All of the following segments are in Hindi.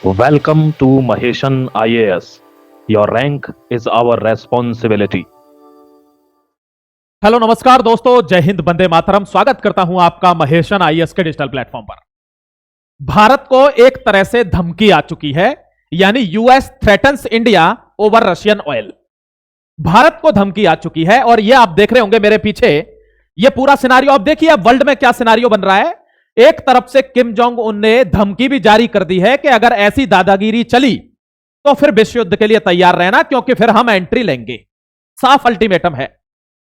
Welcome to Maheshan IAS. Your rank is our responsibility. Hello नमस्कार दोस्तों, जय हिंद, वंदे मातरम। स्वागत करता हूं आपका महेशन आईएएस के डिजिटल प्लेटफॉर्म पर। भारत को एक तरह से धमकी आ चुकी है, यानी US threatens India over Russian oil. Bharat को धमकी आ चुकी है और यह आप देख रहे होंगे मेरे पीछे, यह पूरा सिनारियो। अब देखिए अब वर्ल्ड में क्या सिनारियो बन रहा है। एक तरफ से किम जोंग उन ने धमकी भी जारी कर दी है कि अगर ऐसी दादागिरी चली तो फिर विश्व युद्ध के लिए तैयार रहना, क्योंकि फिर हम एंट्री लेंगे। साफ अल्टीमेटम है।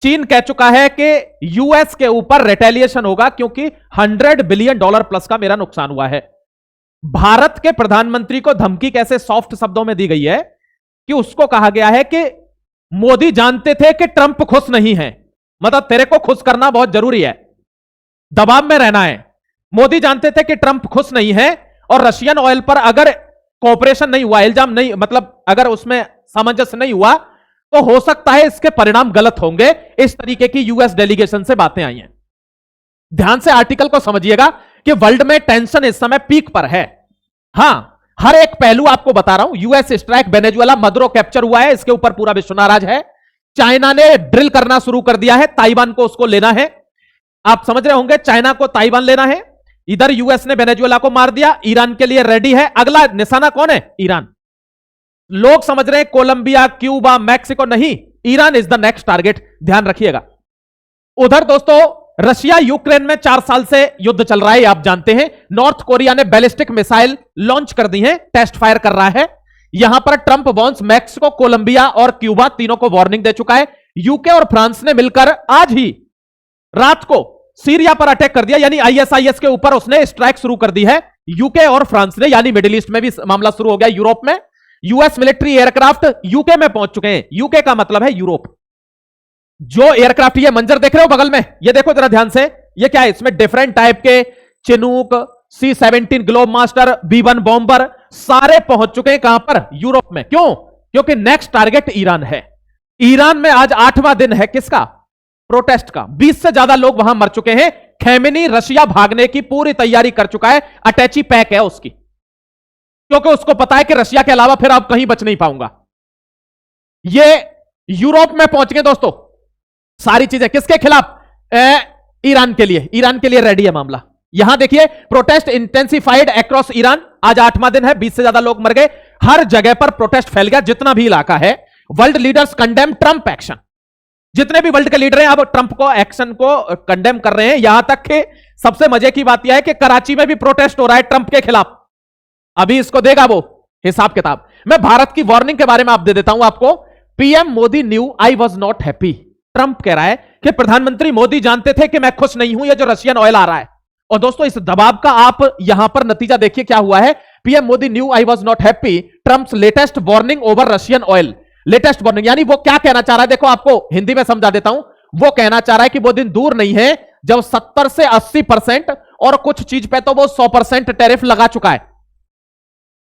चीन कह चुका है कि यूएस के ऊपर रिटेलिएशन होगा, क्योंकि $100 बिलियन प्लस का मेरा नुकसान हुआ है। भारत के प्रधानमंत्री को धमकी कैसे सॉफ्ट शब्दों में दी गई है कि उसको कहा गया है कि मोदी जानते थे कि ट्रंप खुश नहीं है, मतलब तेरे को खुश करना बहुत जरूरी है, दबाव में रहना है। मोदी जानते थे कि ट्रंप खुश नहीं है और रशियन ऑयल पर अगर कोऑपरेशन नहीं हुआ, इल्जाम नहीं, मतलब अगर उसमें सामंजस्य नहीं हुआ तो हो सकता है इसके परिणाम गलत होंगे। इस तरीके की यूएस डेलीगेशन से बातें आई हैं। ध्यान से आर्टिकल को समझिएगा कि वर्ल्ड में टेंशन इस समय पीक पर है। हां, हर एक पहलू आपको बता रहा हूं। US strike Venezuela, Maduro capture हुआ है, इसके ऊपर पूरा विश्व नाराज है। चाइना ने ड्रिल करना शुरू कर दिया है, ताइवान को उसको लेना है। आप समझ रहे होंगे, चाइना को ताइवान लेना है। इधर यूएस ने वेनेजुएला को मार दिया, ईरान के लिए रेडी है। अगला निशाना कौन है? ईरान। लोग समझ रहे हैं कोलंबिया, क्यूबा, मैक्सिको, नहीं, Iran is the next target. ध्यान रखिएगा। उधर दोस्तों रशिया यूक्रेन में 4 साल से युद्ध चल रहा है, आप जानते हैं। नॉर्थ कोरिया ने बैलिस्टिक मिसाइल लॉन्च कर दी है, टेस्ट फायर कर रहा है। यहां पर ट्रंप वॉन्स मैक्सिको, कोलंबिया और क्यूबा तीनों को वार्निंग दे चुका है। यूके और फ्रांस ने मिलकर आज ही रात को सीरिया पर अटैक कर दिया, यानी आईएसआईएस के ऊपर उसने स्ट्राइक शुरू कर दी है। यूके और फ्रांस ने, यानी मिडिल ईस्ट में भी मामला शुरू हो गया। यूरोप में यूएस मिलिट्री एयरक्राफ्ट यूके में पहुंच चुके हैं। यूके का मतलब है यूरोप। जो एयरक्राफ्ट, ये मंजर देख रहे हो बगल में, ये देखो जरा ध्यान से, ये क्या है? इसमें डिफरेंट टाइप के Chinook, C-17 globe master, B-1 bomber सारे पहुंच चुके हैं। कहां पर? यूरोप में। क्यों? क्योंकि नेक्स्ट टारगेट ईरान है। ईरान में आज 8वां दिन है किसका? प्रोटेस्ट का। 20 से ज्यादा लोग वहां मर चुके हैं। खेमेनी रशिया भागने की पूरी तैयारी कर चुका है, अटैची पैक है उसकी, क्योंकि उसको पता है कि रशिया के अलावा फिर आप कहीं बच नहीं पाऊंगा। ये यूरोप में पहुंच गए दोस्तों। सारी चीजें किसके खिलाफ? ईरान के लिए। ईरान के लिए रेडी है मामला। यहां देखिए, प्रोटेस्ट इंटेंसिफाइड अक्रॉस ईरान। आज 8वां दिन है, 20 से ज्यादा लोग मर गए। हर जगह पर प्रोटेस्ट फैल गया, जितना भी इलाका है। World leaders condemn Trump action. जितने भी वर्ल्ड के लीडर हैं अब ट्रंप को एक्शन को कंडेम कर रहे हैं। यहां तक कि सबसे मजे की बात यह है कि कराची में भी प्रोटेस्ट हो रहा है ट्रंप के खिलाफ। अभी इसको देगा वो हिसाब किताब। मैं भारत की वार्निंग के बारे में आप दे देता हूं आपको। PM Modi new I was not happy. Trump कह रहा है कि प्रधानमंत्री मोदी जानते थे कि मैं खुश नहीं हूं, ये जो रशियन ऑयल आ रहा है। और दोस्तों इस दबाव का आप यहां पर नतीजा देखिए क्या हुआ है। PM Modi new I was not happy, Trump's latest warning over Russian oil. Latest warning, यानी वो क्या कहना चाह रहा है, देखो आपको हिंदी में समझा देता हूं। वो कहना चाह रहा है कि वो दिन दूर नहीं है जब 70 से 80% और कुछ चीज पे तो वो 100% टैरिफ लगा चुका है।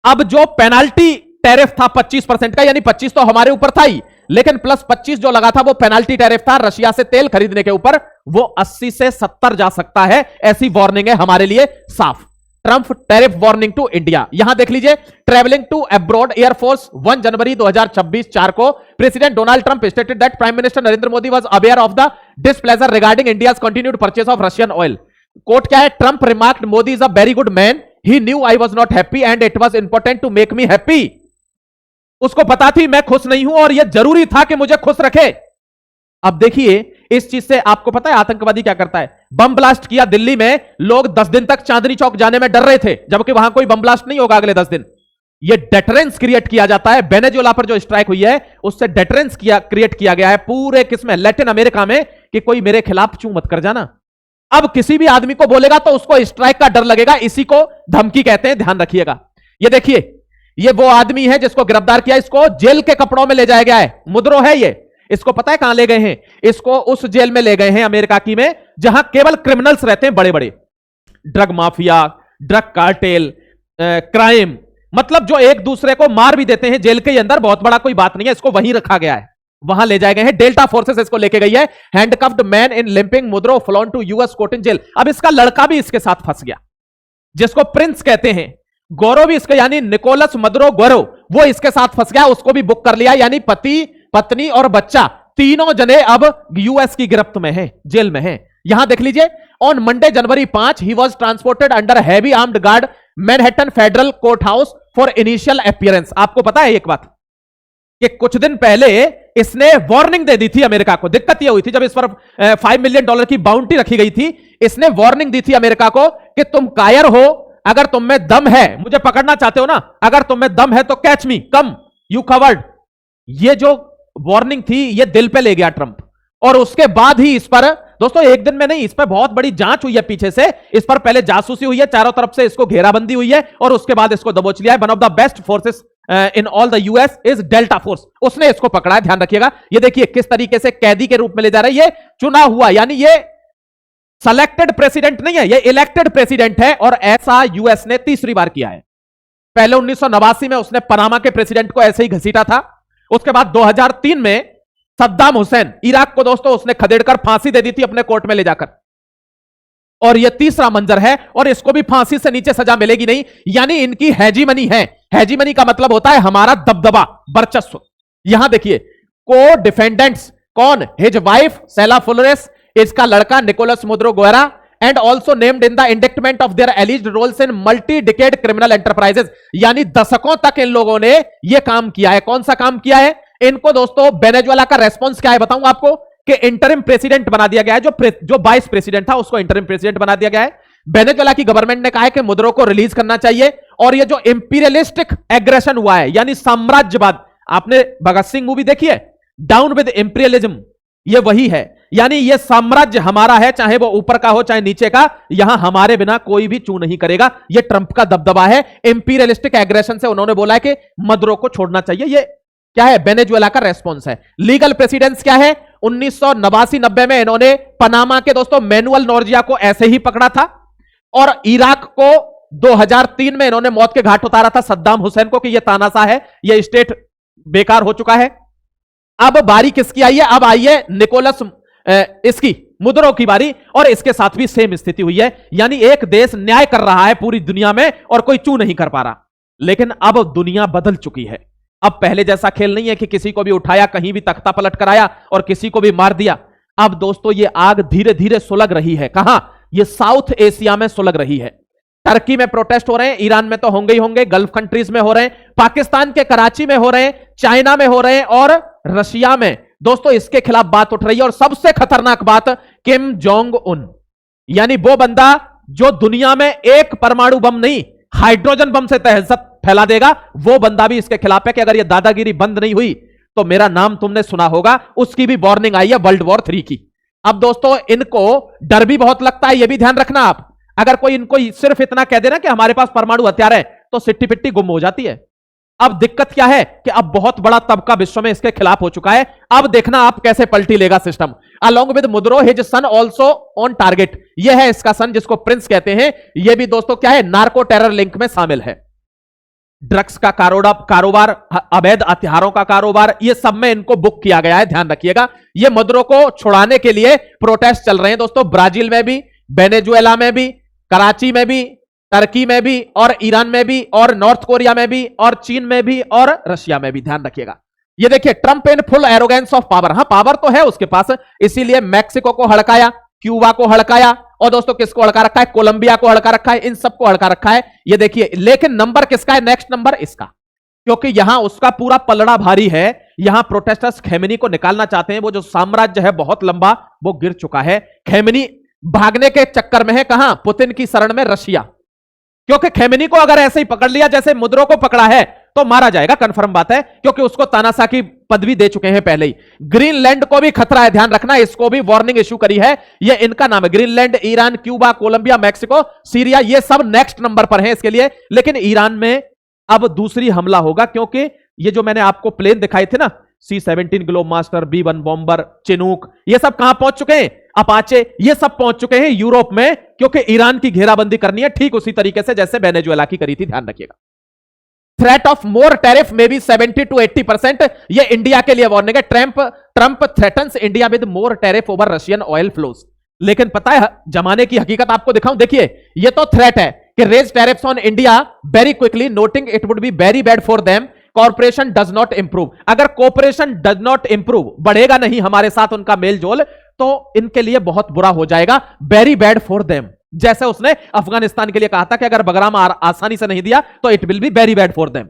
अब जो पेनाल्टी टैरिफ था 25% का, यानी 25 तो हमारे ऊपर था ही, लेकिन प्लस 25 जो लगा था वो पेनाल्टी टैरिफ था रशिया से तेल खरीदने के ऊपर, वो 80 से 70 जा सकता है। ऐसी वार्निंग है हमारे लिए साफ। Trump tariff warning to India. यहां देख लीजिए, travelling to abroad air force 1 January 2026 4 को president Donald Trump stated that prime minister Narendra Modi was aware of the displeasure regarding India's continued purchase of Russian oil. Quote क्या है? Trump remarked Modi is a very good man, he knew I was not happy and it was important to make me happy. उसको पता थी मैं खुश नहीं हूं और यह जरूरी था कि मुझे खुश रखे। अब देखिए इस चीज से आपको पता है आतंकवादी क्या करता है? बम ब्लास्ट किया दिल्ली में, लोग 10 दिन तक चांदनी चौक जाने में डर रहे थे, जबकि वहां कोई बम ब्लास्ट नहीं होगा अगले 10 दिन। यह डेटरेंस क्रिएट किया जाता है। वेनेजुएला पर जो स्ट्राइक हुई है उससे डेटरेंस क्रिएट किया गया है पूरे किसमें? लैटिन अमेरिका में, कि कोई मेरे खिलाफ चू मत कर जाना। अब किसी भी आदमी को बोलेगा तो उसको स्ट्राइक का डर लगेगा। इसी को धमकी कहते हैं, ध्यान रखिएगा। ये देखिए, ये वो आदमी है जिसको गिरफ्तार किया, इसको जेल के कपड़ों में ले जाया गया है। मुद्रो है ये। इसको पता है कहां ले गए हैं? इसको उस जेल में ले गए हैं अमेरिका की में, जहां केवल क्रिमिनल्स रहते हैं, बड़े बड़े drug mafia, drug cartel, crime, मतलब जो एक दूसरे को मार भी देते हैं जेल के अंदर। बहुत बड़ा कोई बात नहीं है, इसको वहीं रखा गया है, वहां ले जाए गए हैं। डेल्टा फोर्सेस इसको लेके गई है। Handcuffed man in limping Maduro flown to US court in jail. अब इसका लड़का भी इसके साथ फंस गया, जिसको प्रिंस कहते हैं। गौरव भी इसके, यानी निकोलस मदुरो गौरव, वो इसके साथ फंस गया, उसको भी बुक कर लिया, यानी पति पत्नी और बच्चा तीनों जने अब यूएस की गिरफ्त में हैं, जेल में हैं। यहां देख लीजिए, on Monday January 5 he was transported under heavy armed guard Manhattan federal court house for initial appearance. आपको पता है एक बात कि कुछ दिन पहले इसने वार्निंग दे दी थी अमेरिका को। दिक्कत यह हुई थी जब इस पर $5 मिलियन की बाउंटी रखी गई थी, इसने वार्निंग दी थी अमेरिका को कि तुम कायर हो, अगर तुम में दम है, मुझे पकड़ना चाहते हो ना, अगर तुम में दम है तो catch me, come you covered. ये जो वार्निंग थी ये दिल पे ले गया ट्रंप, और उसके बाद ही इस पर, दोस्तों एक दिन में नहीं, इस पर बहुत बड़ी जांच हुई है पीछे से, इस पर पहले जासूसी हुई है, चारों तरफ से इसको घेराबंदी हुई है, और उसके बाद इसको दबोच लिया है। One of the best forces in all the US is delta force, उसने इसको पकड़ा है, ध्यान रखिएगा। ये देखिए किस तरीके से कैदी के रूप में ले जा रहा है, ये चुना हुआ, यानी ये सेलेक्टेड प्रेसिडेंट नहीं है, ये इलेक्टेड प्रेसिडेंट है, और ऐसा यूएस ने तीसरी बार किया है। पहले 1989 में उसने पनामा के प्रेसिडेंट को ऐसे ही घसीटा था, उसके बाद 2003 में सद्दाम हुसैन इराक को दोस्तों उसने खदेड़कर फांसी दे दी थी अपने कोर्ट में ले जाकर, और यह तीसरा मंजर है, और इसको भी फांसी से नीचे सजा मिलेगी नहीं, यानी इनकी हेजीमनी है। हेजीमनी का मतलब होता है हमारा दबदबा, वर्चस्व। यहां देखिए को डिफेंडेंट्स कौन, हिज वाइफ सेला फुलरेस, इसका लड़का Nicolas Maduro Guerra, and also named in the indictment of their alleged roles in multi decade criminal enterprises, यानी दशकों तक इन लोगों ने यह काम किया है। कौन सा काम किया है? इनको दोस्तों वेनेजुएला का रेस्पॉन्स क्या है बताऊं आपको, कि इंटरिम प्रेसिडेंट बना दिया गया है, जो वाइस प्रेसिडेंट था उसको इंटरिम प्रेसिडेंट बना दिया गया है। वेनेजुएला की गवर्नमेंट ने कहा है कि मुद्रो को रिलीज करना चाहिए, और ये जो इंपीरियलिस्टिक एग्रेशन हुआ है, यानी साम्राज्यवाद, आपने भगत सिंह मूवी देखी है, डाउन विद इंपीरियलिज्म, ये वही है, यानी ये साम्राज्य हमारा है, चाहे वो ऊपर का हो चाहे नीचे का, यहां हमारे बिना कोई भी चू नहीं करेगा। ये ट्रंप का दबदबा है। इंपीरियलिस्टिक एग्रेशन से उन्होंने बोला है कि मदुरो को छोड़ना चाहिए। ये क्या है? वेनेजुएला का रेस्पॉन्स है। लीगल प्रेसिडेंस क्या है? 1989-90 में इन्होंने पनामा के दोस्तों मैनुअल नोर्जिया को ऐसे ही पकड़ा था, और इराक को 2003 में इन्होंने मौत के घाट उतारा था सद्दाम हुसैन को कि यह तानाशाह है, यह स्टेट बेकार हो चुका है। अब बारी किसकी आई है? अब आई है निकोलस इसकी मुद्रो की बारी, और इसके साथ भी सेम स्थिति हुई है, यानी एक देश न्याय कर रहा है पूरी दुनिया में और कोई चू नहीं कर पा रहा। लेकिन अब दुनिया बदल चुकी है, अब पहले जैसा खेल नहीं है कि किसी को भी उठाया, कहीं भी तख्ता पलट कराया और किसी को भी मार दिया। अब दोस्तों ये आग धीरे धीरे सुलग रही है। कहां? ये साउथ एशिया में सुलग रही है। टर्की में प्रोटेस्ट हो रहे हैं, ईरान में तो होंगे ही होंगे, गल्फ कंट्रीज में हो रहे हैं, पाकिस्तान के कराची में हो रहे हैं, चाइना में हो रहे हैं, और रशिया में दोस्तों इसके खिलाफ बात उठ रही है। और सबसे खतरनाक बात, किम जोंग उन, यानी वो बंदा जो दुनिया में एक परमाणु बम नहीं, हाइड्रोजन बम से दहशत फैला देगा, वो बंदा भी इसके खिलाफ है कि अगर ये दादागिरी बंद नहीं हुई तो मेरा नाम तुमने सुना होगा। उसकी भी वार्निंग आई है वर्ल्ड वॉर 3 की। अब दोस्तों इनको डर भी बहुत लगता है, ये भी ध्यान रखना आप। अगर कोई इनको सिर्फ इतना कह देना कि हमारे पास परमाणु हथियार है, तो सिट्टी पिट्टी गुम हो जाती है। अब दिक्कत क्या है कि अब बहुत बड़ा तबका विश्व में इसके खिलाफ हो चुका है। अब देखना आप कैसे पलटी लेगा system. Along with Maduro his son also on target, यह है इसका सन जिसको प्रिंस कहते हैं। यह भी दोस्तों क्या है? नार्को टेरर लिंक में शामिल है। ड्रग्स का कारोबार, अवैध हथियारों का कारोबार, ये सब में इनको बुक किया गया है, ध्यान रखिएगा। ये मुद्रो को छुड़ाने के लिए प्रोटेस्ट चल रहे हैं दोस्तों, ब्राजील में भी, वेनेजुएला में भी, कराची में भी, टर्की में भी, और ईरान में भी, और नॉर्थ कोरिया में भी, और चीन में भी, और रशिया में भी, ध्यान रखिएगा। ये देखिए Trump in full arrogance of power, हाँ पावर तो है उसके पास, इसीलिए मैक्सिको को हड़काया, क्यूबा को हड़काया, और दोस्तों किसको हड़का रखा है? कोलंबिया को हड़का रखा है, इन सबको हड़का रखा है। ये देखिए, लेकिन नंबर किसका है? नेक्स्ट नंबर इसका, क्योंकि यहां उसका पूरा पलड़ा भारी है। यहां प्रोटेस्टर्स खेमेनी को निकालना चाहते हैं, वो जो साम्राज्य है बहुत लंबा, वो गिर चुका है। खेमेनी भागने के चक्कर में है कहां? पुतिन की शरण में, रशिया, क्योंकि खेमेनी को अगर ऐसे ही पकड़ लिया जैसे मुद्रो को पकड़ा है तो मारा जाएगा, कंफर्म बात है, क्योंकि उसको तानाशाह की पदवी दे चुके हैं पहले ही। ग्रीनलैंड को भी खतरा है, ध्यान रखना, इसको भी वार्निंग इश्यू करी है। ये इनका नाम है Greenland, Iran, Cuba, Colombia, Mexico, Syria, ये सब नेक्स्ट नंबर पर हैं इसके लिए। लेकिन ईरान में अब दूसरी हमला होगा, क्योंकि ये जो मैंने आपको प्लेन दिखाए थे ना, C-17 globe master, B-1 bomber, Chinook, ये सब कहां पहुंच चुके हैं? अपाचे, ये सब पहुंच चुके हैं यूरोप में, क्योंकि ईरान की घेराबंदी करनी है, ठीक उसी तरीके से जैसे वेनेजुएला की करी थी, ध्यान रखिएगा। Threat of more tariff may be 70 to 80%, ये इंडिया के लिए वार्निंग है। Trump threatens India with more tariff over Russian oil flows. लेकिन पता है जमाने की हकीकत आपको दिखाऊं, देखिए ये तो थ्रेट है, कि raise tariffs on India very quickly noting it would be very bad for them, corporation does not improve. अगर कॉर्पोरेशन डज नॉट इंप्रूव, बढ़ेगा नहीं हमारे साथ उनका मेल जोल, तो इनके लिए बहुत बुरा हो जाएगा, वेरी बैड फॉर देम। जैसे उसने अफगानिस्तान के लिए कहा था कि अगर बगराम आसानी से नहीं दिया तो it will be very bad for them.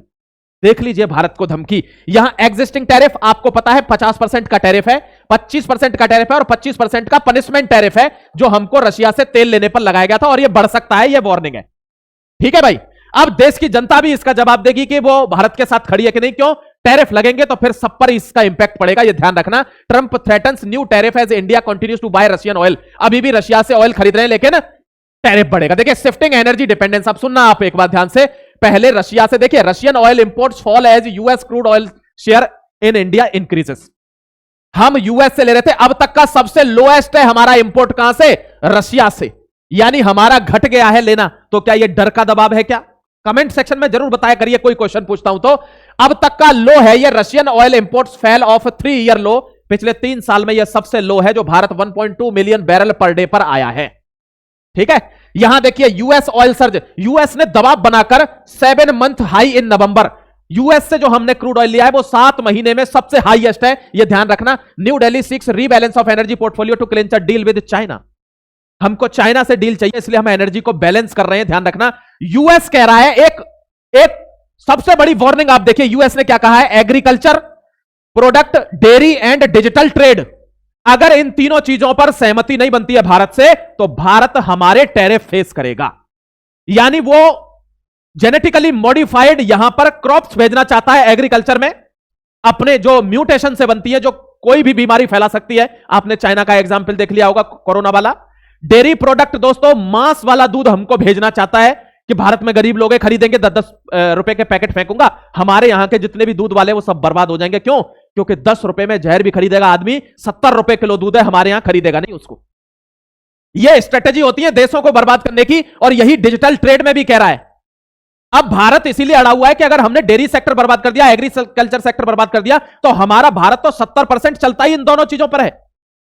देख लीजिए भारत को धमकी। यहां एग्जिस्टिंग टैरिफ आपको पता है 50% का टैरिफ है, 25% का टैरिफ है और 25% का पनिशमेंट टैरिफ है जो हमको रशिया से तेल लेने पर लगाया गया था, और यह बढ़ सकता है, यह वार्निंग है। ठीक है भाई। अब देश की जनता भी इसका जवाब देगी कि वो भारत के साथ खड़ी है कि नहीं। क्यों? टैरिफ लगेंगे तो फिर सब पर इसका इंपैक्ट पड़ेगा, यह ध्यान रखना। Trump threatens new tariff as India continues to buy Russian oil. अभी भी रशिया से ऑयल खरीद रहे हैं लेकिन टैरिफ बढ़ेगा। देखिए शिफ्टिंग एनर्जी डिपेंडेंस, अब सुनना आप एक बात ध्यान से। पहले रशिया से, देखिए Russian oil imports fall as US crude oil share in India increases. हम यूएस से ले रहे थे, अब तक का सबसे लोएस्ट है हमारा इंपोर्ट कहां से? रशिया से। यानी हमारा घट गया है लेना। तो क्या यह डर का दबाव है क्या? कमेंट सेक्शन में जरूर बताया करिए, कोई क्वेश्चन पूछता हूं तो। अब तक का लो है ये Russian oil imports fell of 3 year low. पिछले 3 साल में यह सबसे लो है जो भारत 1.2 मिलियन बैरल पर डे पर आया है। ठीक है। यहां देखिए यूएस ऑयल सर्ज, यूएस ने दबाव बनाकर 7 month high in November. US से जो हमने क्रूड ऑयल लिया है वो 7 महीने में सबसे हाईएस्ट है, यह ध्यान रखना। New Delhi seeks rebalance of energy portfolio to clinch a deal with China. हमको चाइना से डील चाहिए, इसलिए हम एनर्जी को बैलेंस कर रहे हैं, ध्यान रखना। यूएस कह रहा है एक सबसे बड़ी वार्निंग, आप देखिए यूएस ने क्या कहा है। Agriculture, product, dairy and digital trade, अगर इन तीनों चीजों पर सहमति नहीं बनती है भारत से तो भारत हमारे टैरिफ फेस करेगा। यानी वो जेनेटिकली मॉडिफाइड यहां पर क्रॉप्स भेजना चाहता है एग्रीकल्चर में, अपने जो म्यूटेशन से बनती है, जो कोई भी बीमारी फैला सकती है। आपने चाइना का एग्जाम्पल देख लिया होगा, कोरोना वाला। डेयरी प्रोडक्ट दोस्तों, मांस वाला दूध हमको भेजना चाहता है कि भारत में गरीब लोग खरीदेंगे, 10-10 रुपए के पैकेट फेंकूंगा, हमारे यहां के जितने भी दूध वाले वो सब बर्बाद हो जाएंगे। क्यों? क्योंकि 10 रुपए में जहर भी खरीदेगा आदमी, 70 रुपए किलो दूध है, हमारे यहां खरीदेगा नहीं उसको। यह स्ट्रेटेजी होती है देशों को बर्बाद करने की, और यही डिजिटल ट्रेड में भी कह रहा है। अब भारत इसीलिए अड़ा हुआ है कि अगर हमने डेयरी सेक्टर बर्बाद कर दिया, एग्रीकल्चर सेक्टर बर्बाद कर दिया, तो हमारा भारत तो 70% चलता ही इन दोनों चीजों पर है।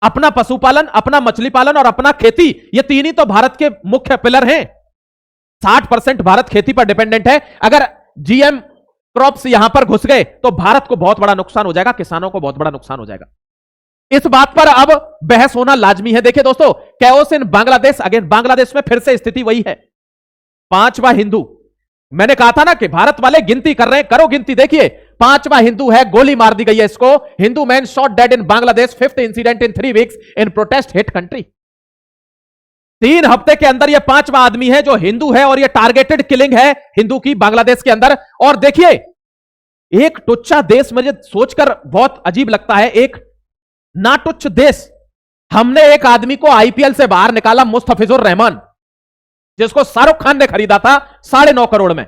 अपना पशुपालन, अपना मछली पालन और अपना खेती, ये तीन ही तो भारत के मुख्य पिलर हैं। 60% भारत खेती पर डिपेंडेंट है। अगर जीएम क्रॉप्स यहां पर घुस गए तो भारत को बहुत बड़ा नुकसान हो जाएगा, किसानों को बहुत बड़ा नुकसान हो जाएगा। इस बात पर अब बहस होना लाजमी है। देखिए दोस्तों, कैओस इन बांग्लादेश, अगेन बांग्लादेश में फिर से स्थिति वही है। 5वां हिंदू, मैंने कहा था ना कि भारत वाले गिनती कर रहे हैं, करो गिनती। देखिए 5वां हिंदू है, गोली मार दी गई है इसको। Hindu man shot dead in Bangladesh, 5th incident in 3 weeks in protest hit country. 3 हफ्ते के अंदर यह 5वां आदमी है जो हिंदू है, और यह टारगेटेड किलिंग है हिंदू की बांग्लादेश के अंदर। और देखिए एक टुच्चा देश, मुझे सोचकर बहुत अजीब लगता है, एक नाटुच्च देश, हमने एक आदमी को आईपीएल से बाहर निकाला, मुस्तफिजुर रहमान, जिसको शाहरुख खान ने खरीदा था 9.5 करोड़ में।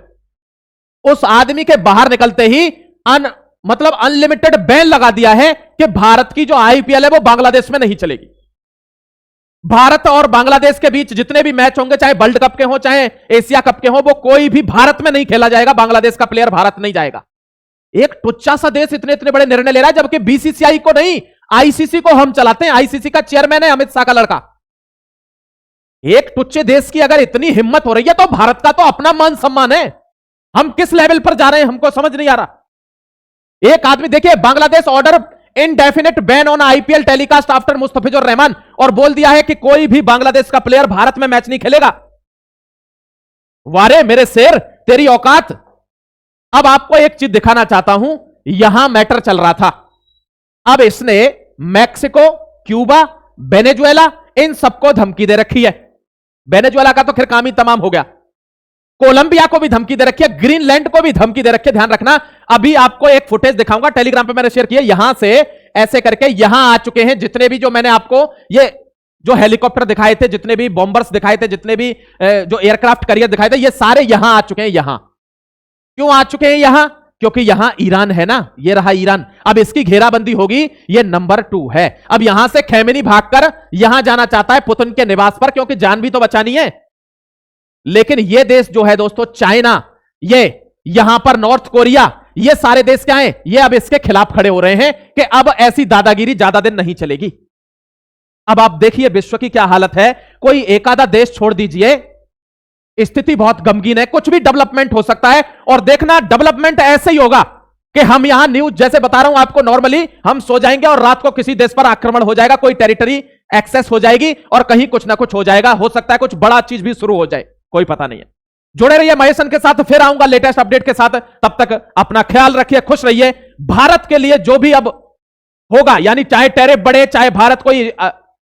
उस आदमी के बाहर निकलते ही मतलब अनलिमिटेड बैन लगा दिया है कि भारत की जो आईपीएल है वो बांग्लादेश में नहीं चलेगी। भारत और बांग्लादेश के बीच जितने भी मैच होंगे, चाहे वर्ल्ड कप के हो चाहे एशिया कप के हो, वो कोई भी भारत में नहीं खेला जाएगा। बांग्लादेश का प्लेयर भारत नहीं जाएगा। एक टुच्चा सा देश इतने इतने बड़े निर्णय ले रहा है, जबकि बीसीसीआई को नहीं, आईसीसी को हम चलाते हैं। आईसीसी का चेयरमैन है अमित शाह का लड़का। एक टुच्चे देश की अगर इतनी हिम्मत हो रही है तो भारत का तो अपना मान सम्मान है। हम किस लेवल पर जा रहे हैं हमको समझ नहीं आ रहा। एक आदमी देखिए, Bangladesh order indefinite ban on IPL telecast after Mustafizur Rahman, और बोल दिया है कि कोई भी बांग्लादेश का प्लेयर भारत में मैच नहीं खेलेगा। वारे मेरे शेर, तेरी औकात। अब आपको एक चीज दिखाना चाहता हूं, यहां मैटर चल रहा था। अब इसने मैक्सिको, क्यूबा, वेनेजुएला, इन सबको धमकी दे रखी है। वेनेजुएला का तो खैर काम ही तमाम हो गया। कोलंबिया को भी धमकी दे रखी है, ग्रीनलैंड को भी धमकी दे रखी है। ध्यान रखना, अभी आपको एक फुटेज दिखाऊंगा, टेलीग्राम पे मैंने शेयर किया। यहां से ऐसे करके यहां आ चुके हैं जितने भी, जो मैंने आपको ये जो हेलीकॉप्टर दिखाए थे, जितने भी बॉम्बर्स दिखाए थे, जितने भी जो एयरक्राफ्ट कैरियर दिखाए थे, ये सारे यहां आ चुके हैं। यहां क्यों आ चुके हैं? यहां क्योंकि यहां ईरान है ना, ये रहा ईरान। अब इसकी घेराबंदी होगी, ये नंबर 2 है। अब यहां से खैमेनी भागकर यहां जाना चाहता है पुतिन के निवास पर, क्योंकि जान भी तो बचानी है। लेकिन ये देश जो है दोस्तों, चाइना, ये यहां पर नॉर्थ कोरिया, ये सारे देश क्या हैं? ये अब इसके खिलाफ खड़े हो रहे हैं कि अब ऐसी दादागिरी ज्यादा दिन नहीं चलेगी। अब आप देखिए विश्व की क्या हालत है। कोई एक आधा देश छोड़ दीजिए, स्थिति बहुत गमगीन है, कुछ भी डेवलपमेंट हो सकता है। और देखना डेवलपमेंट ऐसे ही होगा कि हम यहां न्यूज जैसे बता रहा हूं आपको, नॉर्मली हम सो जाएंगे और रात को किसी देश पर आक्रमण हो जाएगा, कोई टेरिटरी एक्सेस हो जाएगी और कहीं कुछ ना कुछ हो जाएगा। हो सकता है कुछ बड़ा चीज भी शुरू हो जाए, कोई पता नहीं है। जुड़े रहिए महेशन के साथ, फिर आऊंगा लेटेस्ट अपडेट के साथ। तब तक अपना ख्याल रखिए, खुश रहिए। भारत के लिए जो भी अब होगा, यानी चाहे टैरिफ बढ़े, चाहे भारत कोई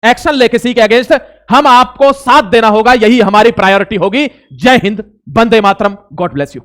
एक्शन ले किसी के अगेंस्ट, हम आपको साथ देना होगा, यही हमारी प्रायोरिटी होगी। जय Hind, Vande Mataram, God bless you.